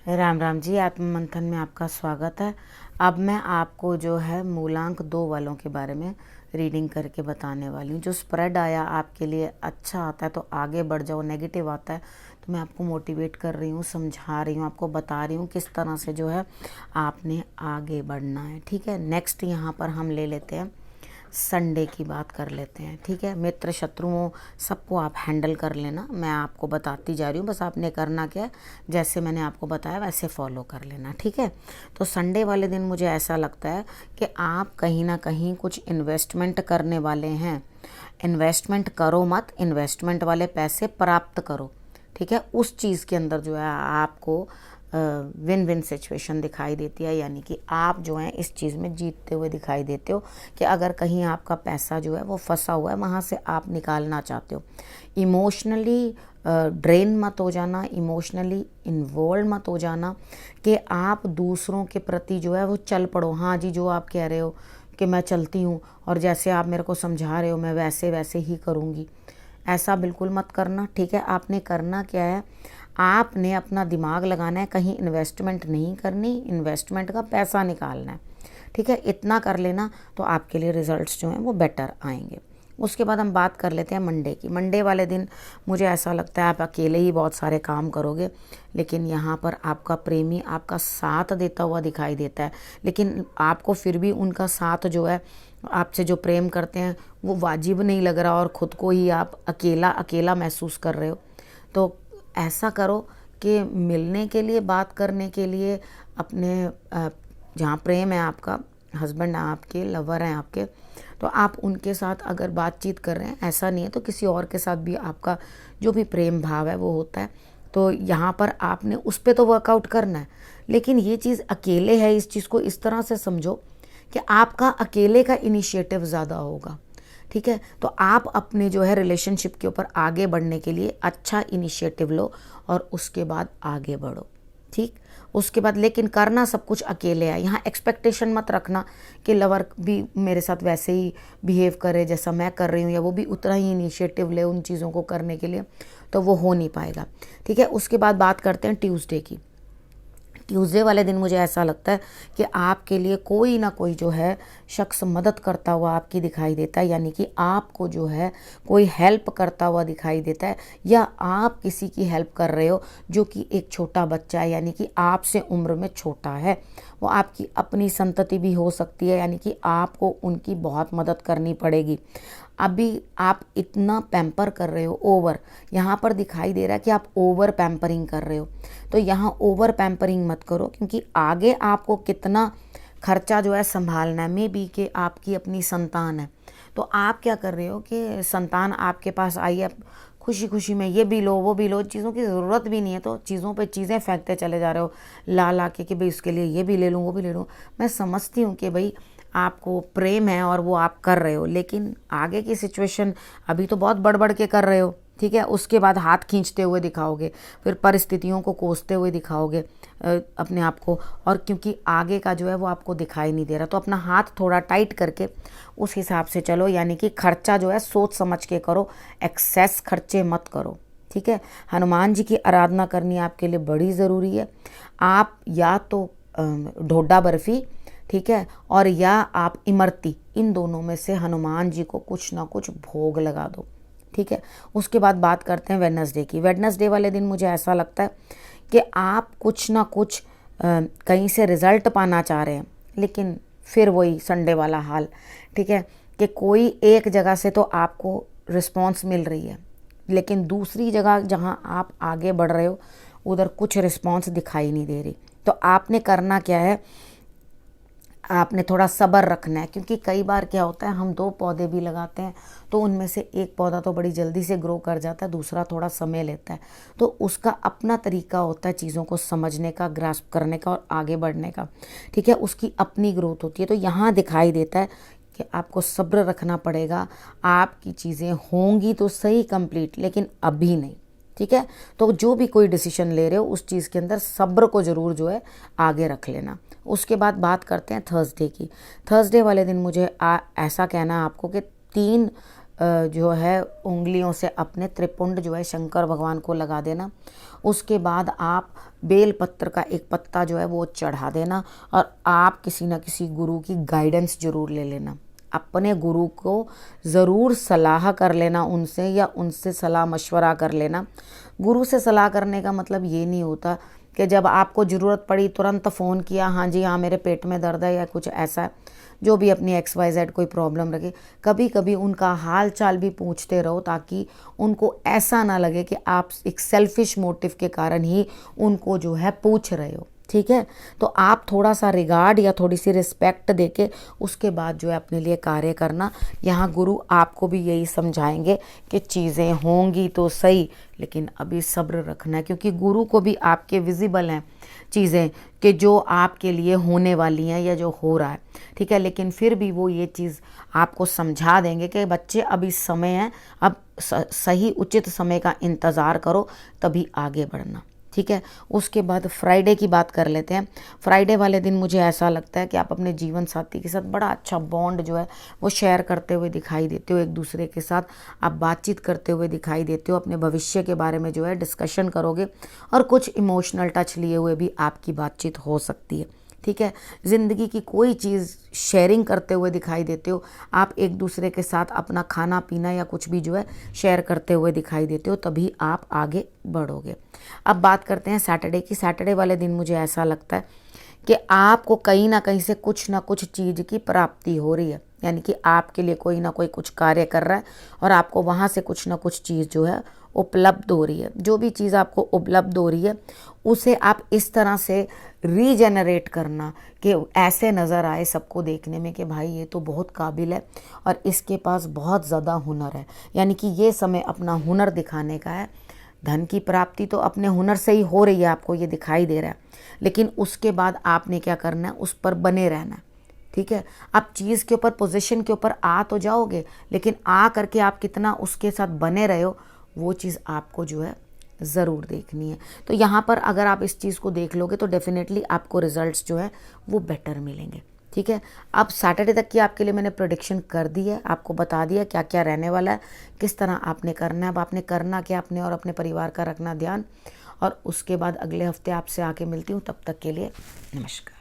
राम राम जी। आत्म मंथन में आपका स्वागत है। अब मैं आपको जो है मूलांक 2 वालों के बारे में रीडिंग करके बताने वाली हूँ। जो स्प्रेड आया आपके लिए अच्छा आता है तो आगे बढ़ जाओ, नेगेटिव आता है तो मैं आपको मोटिवेट कर रही हूँ, समझा रही हूँ, आपको बता रही हूँ किस तरह से जो है आपने आगे बढ़ना है। ठीक है, नेक्स्ट यहाँ पर हम ले लेते हैं संडे की बात कर लेते हैं। ठीक है, मित्र शत्रुओं सबको आप हैंडल कर लेना, मैं आपको बताती जा रही हूँ, बस आपने करना क्या है जैसे मैंने आपको बताया वैसे फॉलो कर लेना। ठीक है, तो संडे वाले दिन मुझे ऐसा लगता है कि आप कहीं ना कहीं कुछ इन्वेस्टमेंट करने वाले हैं। इन्वेस्टमेंट करो मत, इन्वेस्टमेंट वाले पैसे प्राप्त करो। ठीक है, उस चीज़ के अंदर जो है आपको विन विन सिचुएशन दिखाई देती है, यानी कि आप जो हैं इस चीज़ में जीतते हुए दिखाई देते हो कि अगर कहीं आपका पैसा जो है वो फंसा हुआ है, वहाँ से आप निकालना चाहते हो। इमोशनली ड्रेन मत हो जाना, इमोशनली इन्वॉल्व मत हो जाना कि आप दूसरों के प्रति जो है वो चल पड़ो। हाँ जी, जो आप कह रहे हो कि मैं चलती हूँ और जैसे आप मेरे को समझा रहे हो मैं वैसे वैसे ही करूँगी, ऐसा बिल्कुल मत करना। ठीक है, आपने करना क्या है, आपने अपना दिमाग लगाना है, कहीं इन्वेस्टमेंट नहीं करनी, इन्वेस्टमेंट का पैसा निकालना है। ठीक है, इतना कर लेना तो आपके लिए रिजल्ट्स जो हैं वो बेटर आएंगे। उसके बाद हम बात कर लेते हैं मंडे की। मंडे वाले दिन मुझे ऐसा लगता है आप अकेले ही बहुत सारे काम करोगे, लेकिन यहाँ पर आपका प्रेमी आपका साथ देता हुआ दिखाई देता है, लेकिन आपको फिर भी उनका साथ जो है, आपसे जो प्रेम करते हैं वो वाजिब नहीं लग रहा और ख़ुद को ही आप अकेला अकेला महसूस कर रहे हो। तो ऐसा करो कि मिलने के लिए, बात करने के लिए अपने जहाँ प्रेम है, आपका हस्बैंड है, आपके लवर हैं आपके, तो आप उनके साथ अगर बातचीत कर रहे हैं, ऐसा नहीं है तो किसी और के साथ भी आपका जो भी प्रेम भाव है वो होता है, तो यहाँ पर आपने उस पर तो वर्कआउट करना है। लेकिन ये चीज़ अकेले है, इस चीज़ को इस तरह से समझो कि आपका अकेले का इनिशिएटिव ज़्यादा होगा। ठीक है, तो आप अपने जो है रिलेशनशिप के ऊपर आगे बढ़ने के लिए अच्छा इनिशिएटिव लो और उसके बाद आगे बढ़ो। ठीक, उसके बाद लेकिन करना सब कुछ अकेले है। यहाँ एक्सपेक्टेशन मत रखना कि लवर भी मेरे साथ वैसे ही बिहेव करे जैसा मैं कर रही हूँ, या वो भी उतना ही इनिशिएटिव ले उन चीज़ों को करने के लिए, तो वो हो नहीं पाएगा। ठीक है, उसके बाद बात करते हैं ट्यूसडे की। ट्यूसडे वाले दिन मुझे ऐसा लगता है कि आपके लिए कोई ना कोई जो है शख्स मदद करता हुआ आपकी दिखाई देता है, यानी कि आपको जो है कोई हेल्प करता हुआ दिखाई देता है, या आप किसी की हेल्प कर रहे हो जो कि एक छोटा बच्चा है, यानी कि आपसे उम्र में छोटा है। वो आपकी अपनी संतति भी हो सकती है, यानी कि आपको उनकी बहुत मदद करनी पड़ेगी। अभी आप इतना पैम्पर कर रहे हो, ओवर, यहाँ पर दिखाई दे रहा है कि आप ओवर पैम्परिंग कर रहे हो, तो यहाँ ओवर पैम्परिंग मत करो, क्योंकि आगे आपको कितना खर्चा जो है संभालना है। मे बी कि आपकी अपनी संतान है, तो आप क्या कर रहे हो कि संतान आपके पास आई है, खुशी खुशी में ये भी लो वो भी लो, चीज़ों की ज़रूरत भी नहीं है तो चीज़ों पे चीज़ें फेंकते चले जा रहे हो ला ला के कि भाई उसके लिए ये भी ले लूँ वो भी ले लूँ। मैं समझती हूँ कि भाई आपको प्रेम है और वो आप कर रहे हो, लेकिन आगे की सिचुएशन अभी तो बहुत बढ़ बढ़ के कर रहे हो। ठीक है, उसके बाद हाथ खींचते हुए दिखाओगे, फिर परिस्थितियों को कोसते हुए दिखाओगे अपने आप को, और क्योंकि आगे का जो है वो आपको दिखाई नहीं दे रहा, तो अपना हाथ थोड़ा टाइट करके उस हिसाब से चलो, यानी कि खर्चा जो है सोच समझ के करो, एक्सेस खर्चे मत करो। ठीक है, हनुमान जी की आराधना करनी आपके लिए बड़ी ज़रूरी है। आप या तो ढोडा बर्फ़ी, ठीक है, और या आप इमरती, इन दोनों में से हनुमान जी को कुछ ना कुछ भोग लगा दो। ठीक है, उसके बाद बात करते हैं वेडनेसडे की। वेडनेसडे वाले दिन मुझे ऐसा लगता है कि आप कुछ ना कुछ कहीं से रिज़ल्ट पाना चाह रहे हैं, लेकिन फिर वही संडे वाला हाल। ठीक है, कि कोई एक जगह से तो आपको रिस्पॉन्स मिल रही है, लेकिन दूसरी जगह जहां आप आगे बढ़ रहे हो उधर कुछ रिस्पॉन्स दिखाई नहीं दे रही। तो आपने करना क्या है, आपने थोड़ा सब्र रखना है, क्योंकि कई बार क्या होता है हम 2 पौधे भी लगाते हैं तो उनमें से एक पौधा तो बड़ी जल्दी से ग्रो कर जाता है, दूसरा थोड़ा समय लेता है, तो उसका अपना तरीका होता है चीज़ों को समझने का, ग्रास्प करने का और आगे बढ़ने का। ठीक है, उसकी अपनी ग्रोथ होती है, तो यहाँ दिखाई देता है कि आपको सब्र रखना पड़ेगा। आपकी चीज़ें होंगी तो सही कंप्लीट, लेकिन अभी नहीं। ठीक है, तो जो भी कोई डिसीजन ले रहे हो उस चीज़ के अंदर सब्र को ज़रूर जो है आगे रख लेना। उसके बाद बात करते हैं थर्सडे की। थर्सडे वाले दिन मुझे ऐसा कहना है आपको कि 3 जो है उंगलियों से अपने त्रिपुंड जो है शंकर भगवान को लगा देना। उसके बाद आप बेल पत्र का एक पत्ता जो है वो चढ़ा देना, और आप किसी न किसी गुरु की गाइडेंस जरूर ले लेना। अपने गुरु को ज़रूर सलाह कर लेना उनसे, या उनसे सलाह मशवरा कर लेना। गुरु से सलाह करने का मतलब ये नहीं होता कि जब आपको ज़रूरत पड़ी तुरंत फ़ोन किया, हाँ जी हाँ मेरे पेट में दर्द है या कुछ ऐसा, जो भी अपनी XYZ कोई प्रॉब्लम रखे। कभी कभी उनका हाल चाल भी पूछते रहो, ताकि उनको ऐसा ना लगे कि आप एक सेल्फिश मोटिव के कारण ही उनको जो है पूछ रहे हो। ठीक है, तो आप थोड़ा सा रिगार्ड या थोड़ी सी रिस्पेक्ट देके उसके बाद जो है अपने लिए कार्य करना। यहाँ गुरु आपको भी यही समझाएंगे कि चीज़ें होंगी तो सही, लेकिन अभी सब्र रखना है, क्योंकि गुरु को भी आपके विजिबल हैं चीज़ें कि जो आपके लिए होने वाली हैं या जो हो रहा है। ठीक है, लेकिन फिर भी वो ये चीज़ आपको समझा देंगे कि बच्चे अभी समय है, अब सही उचित समय का इंतज़ार करो, तभी आगे बढ़ना। ठीक है, उसके बाद फ्राइडे की बात कर लेते हैं। फ्राइडे वाले दिन मुझे ऐसा लगता है कि आप अपने जीवन साथी के साथ बड़ा अच्छा बॉन्ड जो है वो शेयर करते हुए दिखाई देते हो। एक दूसरे के साथ आप बातचीत करते हुए दिखाई देते हो, अपने भविष्य के बारे में जो है डिस्कशन करोगे, और कुछ इमोशनल टच लिए हुए भी आपकी बातचीत हो सकती है। ठीक है, ज़िंदगी की कोई चीज़ शेयरिंग करते हुए दिखाई देते हो। आप एक दूसरे के साथ अपना खाना पीना या कुछ भी जो है शेयर करते हुए दिखाई देते हो, तभी आप आगे बढ़ोगे। अब बात करते हैं सैटरडे की। सैटरडे वाले दिन मुझे ऐसा लगता है कि आपको कहीं ना कहीं से कुछ ना कुछ चीज़ की प्राप्ति हो रही है, यानी कि आपके लिए कोई ना कोई कुछ कार्य कर रहा है और आपको वहाँ से कुछ ना कुछ चीज़ जो है उपलब्ध हो रही है। जो भी चीज़ आपको उपलब्ध हो रही है उसे आप इस तरह से रीजेनरेट करना कि ऐसे नज़र आए सबको देखने में कि भाई ये तो बहुत काबिल है और इसके पास बहुत ज़्यादा हुनर है। यानी कि ये समय अपना हुनर दिखाने का है। धन की प्राप्ति तो अपने हुनर से ही हो रही है, आपको ये दिखाई दे रहा है, लेकिन उसके बाद आपने क्या करना है, उस पर बने रहना है। ठीक है, आप चीज़ के ऊपर, पोजीशन के ऊपर आ तो जाओगे, लेकिन आ करके आप कितना उसके साथ बने रहे हो, वो चीज़ आपको जो है ज़रूर देखनी है। तो यहाँ पर अगर आप इस चीज़ को देख लोगे तो डेफिनेटली आपको रिजल्ट्स जो है वो बेटर मिलेंगे। ठीक है, अब सैटरडे तक की आपके लिए मैंने प्रेडिक्शन कर दी है, आपको बता दिया क्या क्या रहने वाला है, किस तरह आपने करना है। अब आपने करना क्या, अपने और अपने परिवार का रखना ध्यान, और उसके बाद अगले हफ्ते आपसे आके मिलती हूँ। तब तक के लिए नमस्कार।